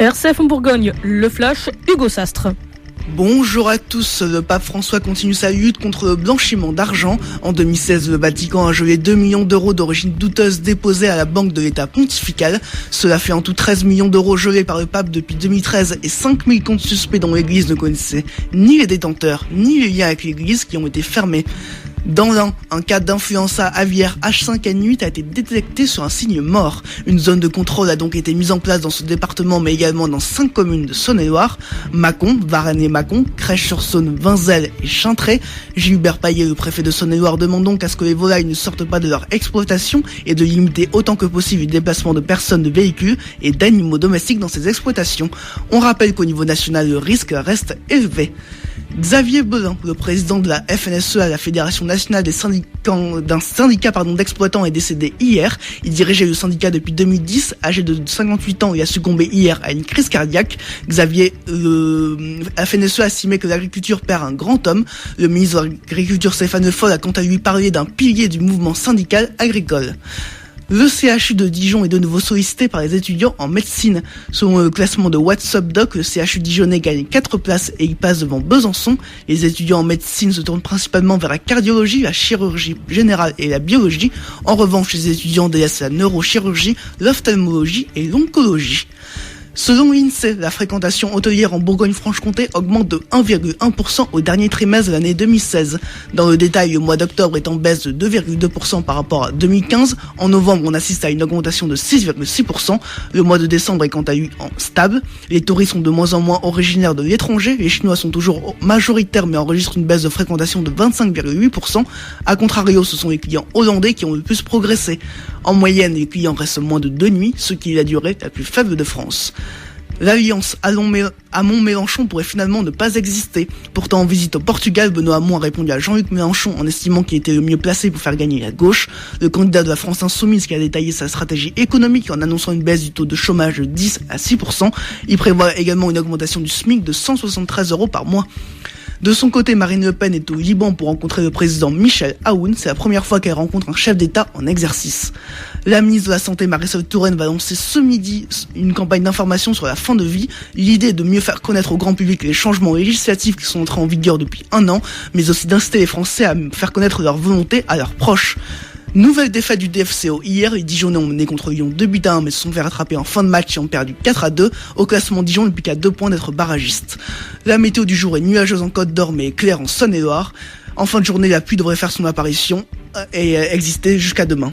RCF en Bourgogne, le flash, Hugo Sastre. Bonjour à tous, le pape François continue sa lutte contre le blanchiment d'argent. En 2016, le Vatican a gelé 2 millions d'euros d'origine douteuse déposés à la Banque de l'État pontifical. Cela fait en tout 13 millions d'euros gelés par le pape depuis 2013 et 5000 comptes suspects dont l'Église ne connaissait ni les détenteurs ni les liens avec l'Église qui ont été fermés. Dans l'Ain, un cas d'influenza aviaire H5N8 a été détecté sur un cygne mort. Une zone de contrôle a donc été mise en place dans ce département, mais également dans 5 communes de Saône-et-Loire: Mâcon, Varennes et Mâcon, Crèche-sur-Saône, Vinzelles et Chintré. Gilbert Paillet, le préfet de Saône-et-Loire, demande donc à ce que les volailles ne sortent pas de leur exploitation et de limiter autant que possible les déplacements de personnes, de véhicules et d'animaux domestiques dans ces exploitations. On rappelle qu'au niveau national, le risque reste élevé. Xavier Belin, le président de la FNSEA, la Fédération nationale des syndicats d'exploitants, est décédé hier. Il dirigeait le syndicat depuis 2010. Âgé de 58 ans, il a succombé hier à une crise cardiaque. Xavier, la FNSEA a estimé que l'agriculture perd un grand homme. Le ministre de l'Agriculture, Stéphane Le Foll, a quant à lui parlé d'un pilier du mouvement syndical agricole. Le CHU de Dijon est de nouveau sollicité par les étudiants en médecine. Selon le classement de WhatsApp Doc, le CHU dijonnais gagne 4 places et il passe devant Besançon. Les étudiants en médecine se tournent principalement vers la cardiologie, la chirurgie générale et la biologie. En revanche, les étudiants délaissent la neurochirurgie, l'ophtalmologie et l'oncologie. Selon l'INSEE, la fréquentation hôtelière en Bourgogne-Franche-Comté augmente de 1,1% au dernier trimestre de l'année 2016. Dans le détail, le mois d'octobre est en baisse de 2,2% par rapport à 2015. En novembre, on assiste à une augmentation de 6,6%. Le mois de décembre est quant à lui en stable. Les touristes sont de moins en moins originaires de l'étranger. Les Chinois sont toujours majoritaires mais enregistrent une baisse de fréquentation de 25,8%. A contrario, ce sont les clients hollandais qui ont le plus progressé. En moyenne, les clients restent moins de 2 nuits, ce qui est la durée la plus faible de France. L'alliance Hamon-Mélenchon pourrait finalement ne pas exister. Pourtant, en visite au Portugal, Benoît Hamon a répondu à Jean-Luc Mélenchon en estimant qu'il était le mieux placé pour faire gagner la gauche. Le candidat de la France Insoumise qui a détaillé sa stratégie économique en annonçant une baisse du taux de chômage de 10 à 6%. Il prévoit également une augmentation du SMIC de 173 € par mois. De son côté, Marine Le Pen est au Liban pour rencontrer le président Michel Aoun. C'est la première fois qu'elle rencontre un chef d'État en exercice. La ministre de la Santé, Marisol Touraine, va lancer ce midi une campagne d'information sur la fin de vie. L'idée est de mieux faire connaître au grand public les changements législatifs qui sont entrés en vigueur depuis 1 an, mais aussi d'inciter les Français à faire connaître leur volonté à leurs proches. Nouvelle défaite du DFCO hier, les Dijonnais ont mené contre Lyon 2-1 mais se sont fait rattraper en fin de match et ont perdu 4-2. Au classement, Dijon n'est plus qu'à 2 points d'être barragiste. La météo du jour est nuageuse en Côte d'Or mais claire en Saône-et-Loire. En fin de journée, la pluie devrait faire son apparition et exister jusqu'à demain.